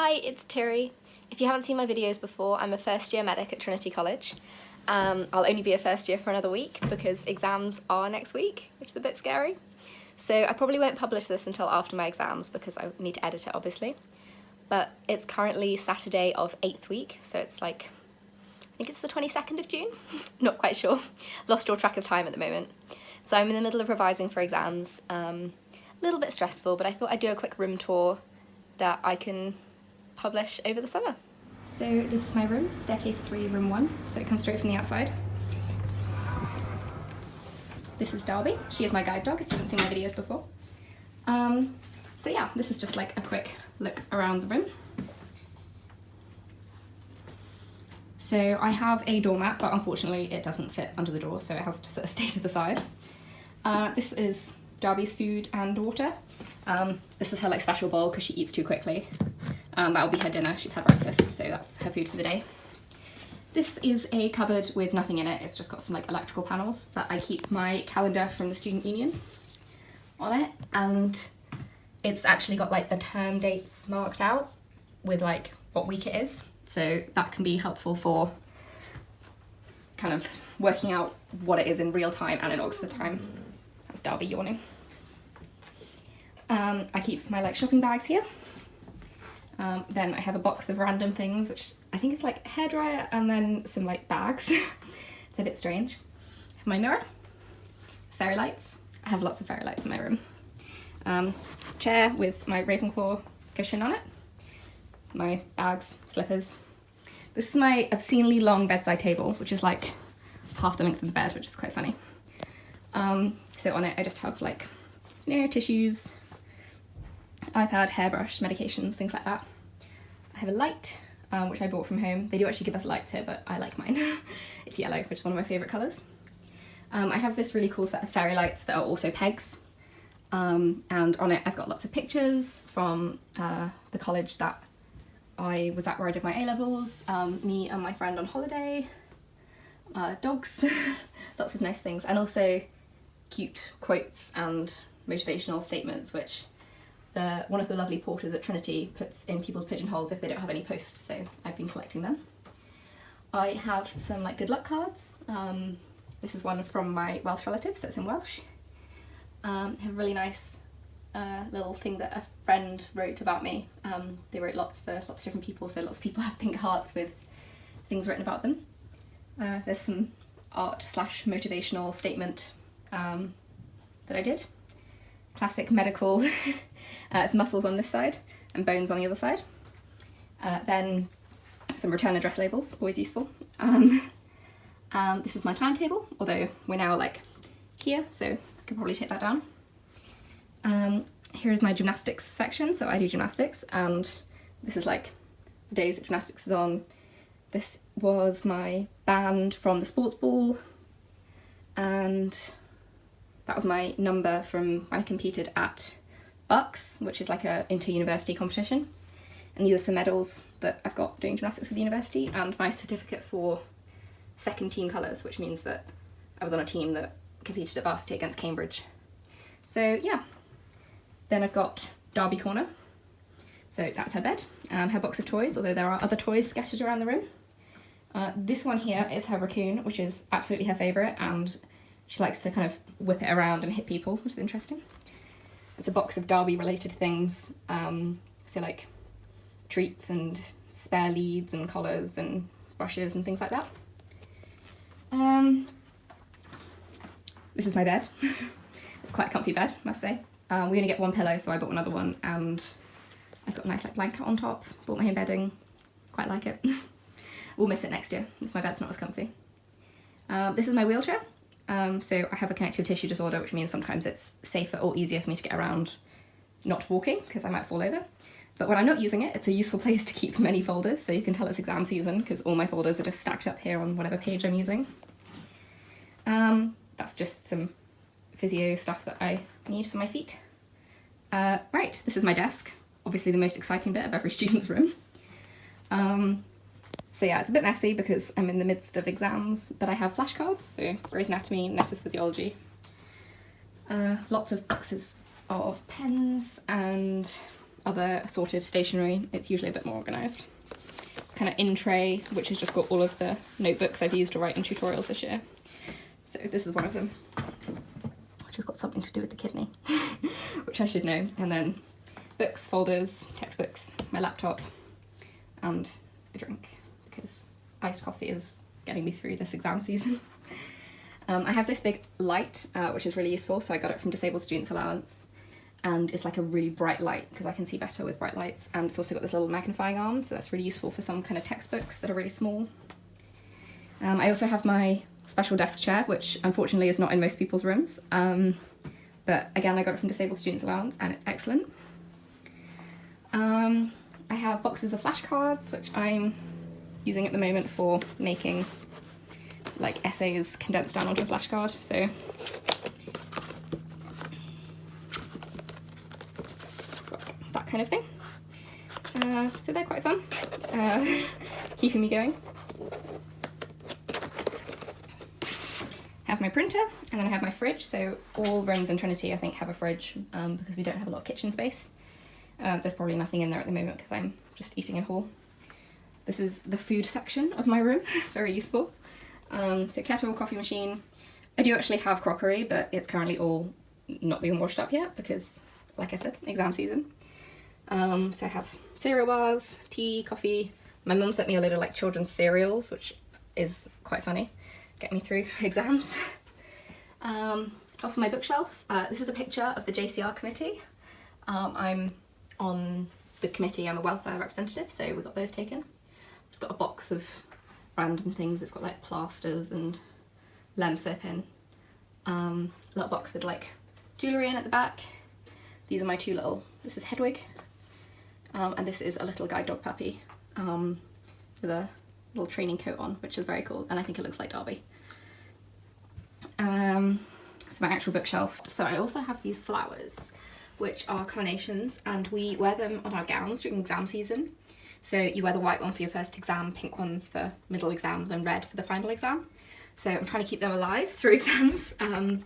Hi, it's Terry. If you haven't seen my videos before, I'm a first year medic at Trinity College. I'll only be a first year for another week because exams are next week, which is a bit scary. So I probably won't publish this until after my exams because I need to edit it, obviously. But it's currently Saturday of 8th week, so it's like, I think it's the 22nd of June? Not quite sure. Lost all track of time at the moment. So I'm in the middle of revising for exams. A little bit stressful, but I thought I'd do a quick room tour that I can publish over the summer. So this is my room, staircase 3, room 1, so it comes straight from the outside. This is Darby. She is my guide dog, if you haven't seen my videos before. So yeah, this is just like a quick look around the room. So I have a doormat, but unfortunately it doesn't fit under the door, so it has to sort of stay to the side. This is Darby's food and water. This is her like special bowl because she eats too quickly. That'll be her dinner. She's had breakfast, so that's her food for the day. This is a cupboard with nothing in it. It's just got some like electrical panels, but I keep my calendar from the student union on it, and it's actually got like the term dates marked out with like what week it is, so that can be helpful for kind of working out what it is in real time and in Oxford time. That's Darby yawning. I keep my like shopping bags here. Then I have a box of random things, which I think is like a hairdryer and then some like bags. It's a bit strange. I have my mirror, fairy lights. I have lots of fairy lights in my room. Chair with my Ravenclaw cushion on it. My bags, slippers. This is my obscenely long bedside table, which is like half the length of the bed, which is quite funny. So on it I just have like, you know, tissues, iPad, hairbrush, medications, things like that. I have a light, which I bought from home. They do actually give us lights here, but I like mine. It's yellow, which is one of my favourite colours. I have this really cool set of fairy lights that are also pegs. And on it I've got lots of pictures from the college that I was at where I did my A-levels, me and my friend on holiday, dogs, lots of nice things, and also cute quotes and motivational statements, which one of the lovely porters at Trinity puts in people's pigeonholes if they don't have any posts, so I've been collecting them. I have some like good luck cards. This is one from my Welsh relatives, so it's in Welsh. I have a really nice little thing that a friend wrote about me. They wrote lots for lots of different people, so lots of people have pink hearts with things written about them. There's some art / motivational statement that I did. Classic medical, it's muscles on this side and bones on the other side. Then some return address labels, always useful. This is my timetable, although we're now like here, so I could probably take that down. Here is my gymnastics section, so I do gymnastics, and this is like the days that gymnastics is on. This was my band from the sports ball, and that was my number from when I competed at Bucks, which is like a inter-university competition. And these are some medals that I've got doing gymnastics with the university, and my certificate for second team colours, which means that I was on a team that competed at varsity against Cambridge. So yeah. Then I've got Darby Corner. So that's her bed and her box of toys, although there are other toys scattered around the room. This one here is her raccoon, which is absolutely her favourite, and she likes to kind of whip it around and hit people, which is interesting. It's a box of Darby related things, so like treats and spare leads and collars and brushes and things like that. This is my bed. It's quite a comfy bed, must say. We only get one pillow, so I bought another one, and I've got a nice like blanket on top. Bought my own bedding, quite like it. We'll miss it next year if my bed's not as comfy. This is my wheelchair. So I have a connective tissue disorder, which means sometimes it's safer or easier for me to get around not walking, because I might fall over. But when I'm not using it, it's a useful place to keep many folders, so you can tell it's exam season, because all my folders are just stacked up here on whatever page I'm using. That's just some physio stuff that I need for my feet. Right, this is my desk, obviously the most exciting bit of every student's room. So yeah, it's a bit messy because I'm in the midst of exams, but I have flashcards, so Grey's Anatomy, Necessary Physiology. Lots of boxes of pens and other assorted stationery, it's usually a bit more organised. Kind of in tray, which has just got all of the notebooks I've used to write in tutorials this year. So this is one of them, which has got something to do with the kidney, which I should know. And then books, folders, textbooks, my laptop, and a drink, because iced coffee is getting me through this exam season. I have this big light, which is really useful, so I got it from Disabled Students Allowance, and it's like a really bright light because I can see better with bright lights, and it's also got this little magnifying arm, so that's really useful for some kind of textbooks that are really small. I also have my special desk chair, which unfortunately is not in most people's rooms, but again I got it from Disabled Students Allowance and it's excellent. I have boxes of flashcards, which I'm using at the moment for making like essays condensed down onto a flashcard, so that kind of thing. So they're quite fun, keeping me going. I have my printer, and then I have my fridge, so all rooms in Trinity I think have a fridge, because we don't have a lot of kitchen space. There's probably nothing in there at the moment because I'm just eating in hall. This is the food section of my room, very useful. So kettle, coffee machine. I do actually have crockery, but it's currently all not being washed up yet because, like I said, exam season. So I have cereal bars, tea, coffee. My mum sent me a load of like children's cereals, which is quite funny, get me through exams. Top of my bookshelf, this is a picture of the JCR committee. I'm on the committee, I'm a welfare representative, so we got those taken. Just got a box of random things. It's got like plasters and Lemsip in. A little box with like jewellery in at the back. These are my two little, this is Hedwig, and this is a little guide dog puppy with a little training coat on, which is very cool, and I think it looks like Derby. So my actual bookshelf. So I also have these flowers, which are carnations, and we wear them on our gowns during exam season. So you wear the white one for your first exam, pink ones for middle exams, and red for the final exam. So I'm trying to keep them alive through exams. I'm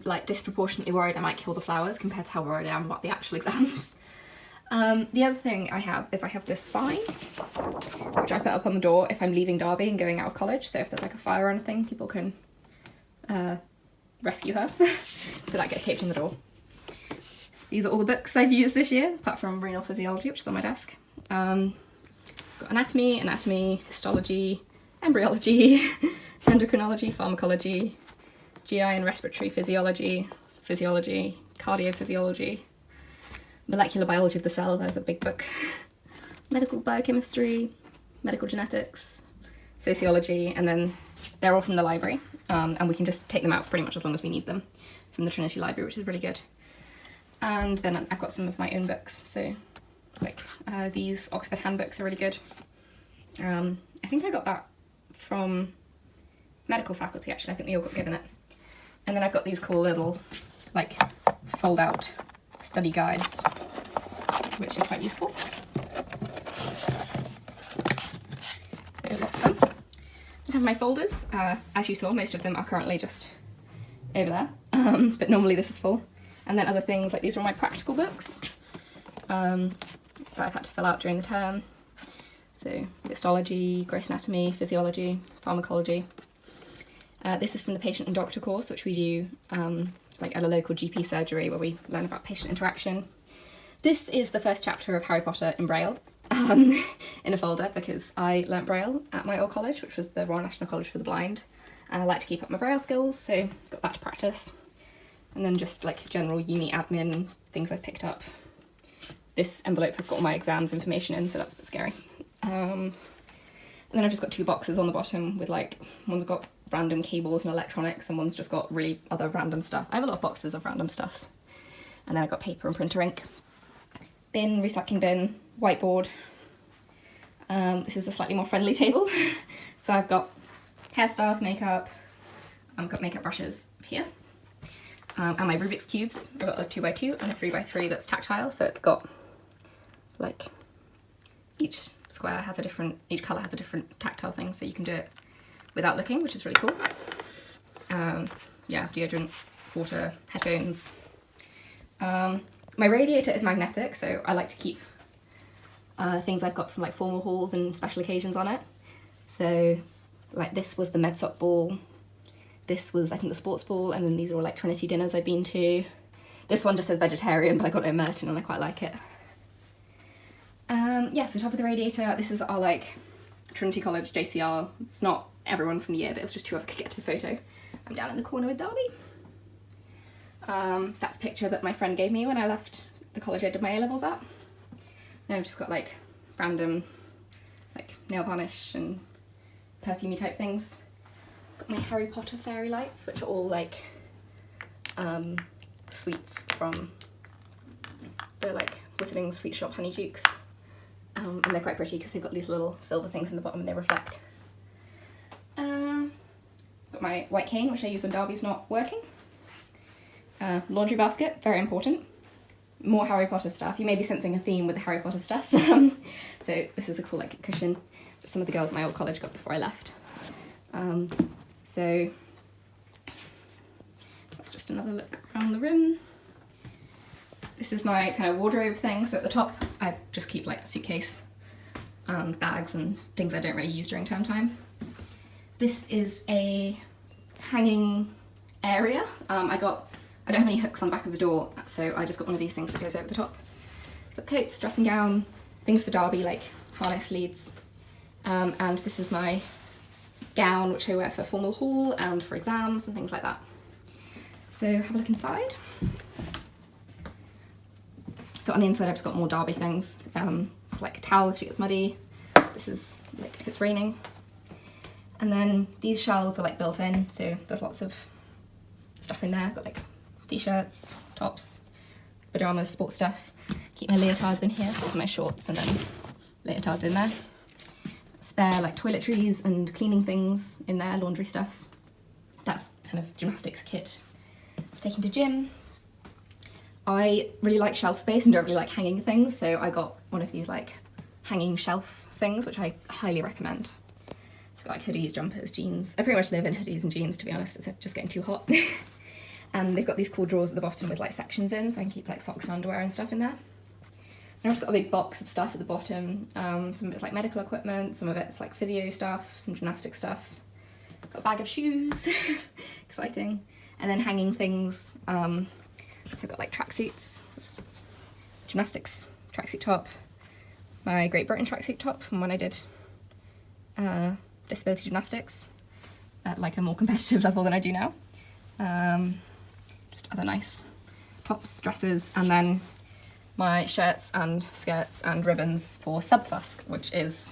like disproportionately worried I might kill the flowers compared to how worried I am about the actual exams. The other thing I have is I have this sign, which I put up on the door if I'm leaving Derby and going out of college. So if there's like a fire or anything, people can rescue her. So that gets taped on the door. These are all the books I've used this year, apart from renal physiology, which is on my desk. It's got anatomy, histology, embryology, endocrinology, pharmacology, GI and respiratory physiology, cardiophysiology, molecular biology of the cell, there's a big book, medical biochemistry, medical genetics, sociology, and then they're all from the library, and we can just take them out for pretty much as long as we need them from the Trinity Library, which is really good. And then I've got some of my own books, so like these Oxford handbooks are really good. I think I got that from medical faculty actually, I think we all got given it. And then I've got these cool little like fold out study guides, which are quite useful. So lots of them. I have my folders, as you saw most of them are currently just over there, but normally this is full. And then other things like these are all my practical books that I've had to fill out during the term. So histology, gross anatomy, physiology, pharmacology. This is from the patient and doctor course, which we do like at a local GP surgery where we learn about patient interaction. This is the first chapter of Harry Potter in Braille in a folder because I learnt Braille at my old college, which was the Royal National College for the Blind, and I like to keep up my Braille skills, so got that to practice. And then just like general uni admin things I've picked up. This envelope has got all my exams information in, so that's a bit scary. And then I've just got two boxes on the bottom with like, one's got random cables and electronics and one's just got really other random stuff. I have a lot of boxes of random stuff. And then I've got paper and printer ink. Bin, recycling bin, whiteboard. This is a slightly more friendly table. So I've got hair stuff, makeup, I've got makeup brushes here. And my Rubik's Cubes. I've got a 2x2 and a 3x3 that's tactile, so it's got like each square has a different, each colour has a different tactile thing, so you can do it without looking, which is really cool. Yeah, deodorant, water, headphones. My radiator is magnetic, so I like to keep things I've got from like formal halls and special occasions on it. So like this was the Medsoc ball, this was I think the sports ball, and then these are all like Trinity dinners I've been to. This one just says vegetarian, but I got it in Merton and I quite like it. Yeah, so top of the radiator, this is our like Trinity College JCR. It's not everyone from the year, but it was just whoever could get to the photo. I'm down in the corner with Darby. That's a picture that my friend gave me when I left the college I did my A-levels at. Now I've just got like random like nail varnish and perfumey type things. Got my Harry Potter fairy lights, which are all like sweets from the like Whistling Sweet Shop Honeydukes. And they're quite pretty because they've got these little silver things in the bottom and they reflect. Got my white cane, which I use when Darby's not working. Laundry basket, very important. More Harry Potter stuff. You may be sensing a theme with the Harry Potter stuff. So this is a cool like cushion that some of the girls at my old college got before I left. So that's just another look around the room. This is my kind of wardrobe thing. So at the top, I just keep like a suitcase and bags and things I don't really use during term time. This is a hanging area. I don't have any hooks on the back of the door, so I just got one of these things that goes over the top. Got coats, dressing gown, things for Darby like harness leads, and this is my gown which I wear for formal hall and for exams and things like that. So have a look inside. So on the inside I've just got more Darby things. It's like a towel if she gets muddy. This is like if it's raining. And then these shelves are like built in, so there's lots of stuff in there. Got like t-shirts, tops, pyjamas, sports stuff. Keep my leotards in here, so these are my shorts and then leotards in there. Spare like toiletries and cleaning things in there, laundry stuff. That's kind of gymnastics kit taken to gym. I really like shelf space and don't really like hanging things, so I got one of these like hanging shelf things, which I highly recommend. So like hoodies, jumpers, jeans. I pretty much live in hoodies and jeans, to be honest. It's just getting too hot. And they've got these cool drawers at the bottom with like sections in, so I can keep like socks and underwear and stuff in there. And I've just got a big box of stuff at the bottom. Some of it's like medical equipment, some of it's like physio stuff, some gymnastic stuff. Got a bag of shoes, exciting. And then hanging things. So I've got like tracksuits, gymnastics, tracksuit top, my Great Britain tracksuit top from when I did disability gymnastics at like a more competitive level than I do now. Just other nice tops, dresses, and then my shirts and skirts and ribbons for Subfusk, which is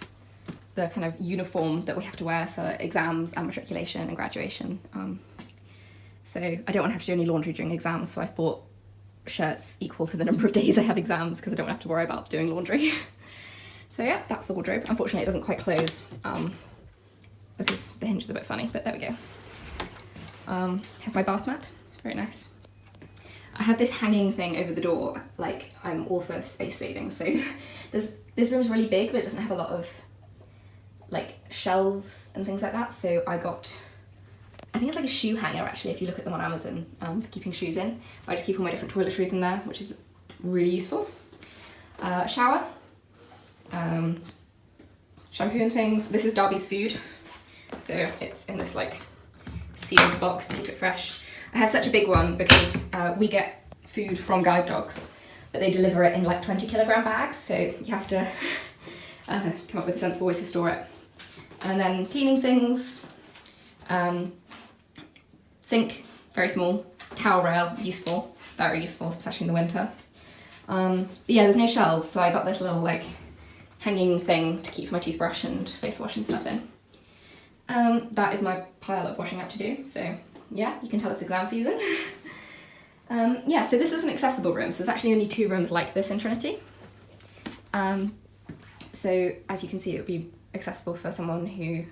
the kind of uniform that we have to wear for exams and matriculation and graduation. So I don't want to have to do any laundry during exams, so I've bought shirts equal to the number of days I have exams because I don't have to worry about doing laundry. So yeah, that's the wardrobe. Unfortunately it doesn't quite close because the hinge is a bit funny, but there we go. Have my bath mat, very nice. I have this hanging thing over the door, like I'm all for space saving, so this room's really big but it doesn't have a lot of like shelves and things like that, so I got, I think it's like a shoe hanger actually if you look at them on Amazon for keeping shoes in. I just keep all my different toiletries in there, which is really useful. Shower, shampoo and things. This is Darby's food, so it's in this like sealed box to keep it fresh. I have such a big one because we get food from guide dogs, but they deliver it in like 20-kilogram bags, so you have to come up with a sensible way to store it. And then cleaning things, sink, very small, towel rail, useful, very useful, especially in the winter. But yeah, there's no shelves, so I got this little like hanging thing to keep my toothbrush and face wash and stuff in. That is my pile of washing up to do, so yeah, you can tell it's exam season. Yeah, so this is an accessible room, so there's actually only 2 rooms like this in Trinity. So as you can see, it would be accessible for someone who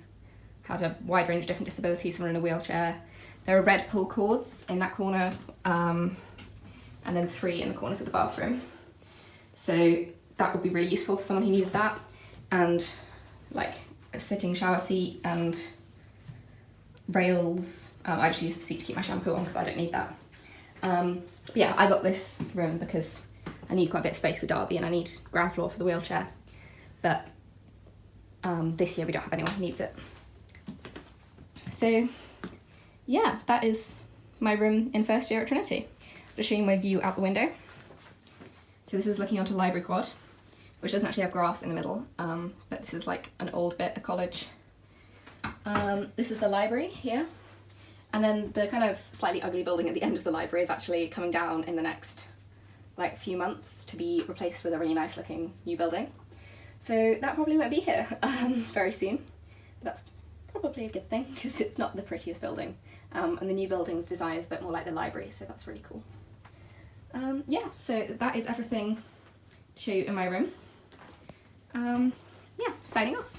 had a wide range of different disabilities, someone in a wheelchair. There are red pull cords in that corner, and then 3 in the corners of the bathroom. So that would be really useful for someone who needed that, and like a sitting shower seat and rails. I just use the seat to keep my shampoo on because I don't need that. But yeah, I got this room because I need quite a bit of space with Darby, and I need ground floor for the wheelchair. But this year we don't have anyone who needs it. So yeah, that is my room in first year at Trinity. Just showing my view out the window. So this is looking onto Library Quad, which doesn't actually have grass in the middle, but this is like an old bit of college. This is the library here. And then the kind of slightly ugly building at the end of the library is actually coming down in the next like few months to be replaced with a really nice looking new building. So that probably won't be here very soon. That's probably a good thing because it's not the prettiest building. And the new building's design is a bit more like the library, so that's really cool. Yeah, so that is everything to show you in my room. Yeah, signing off.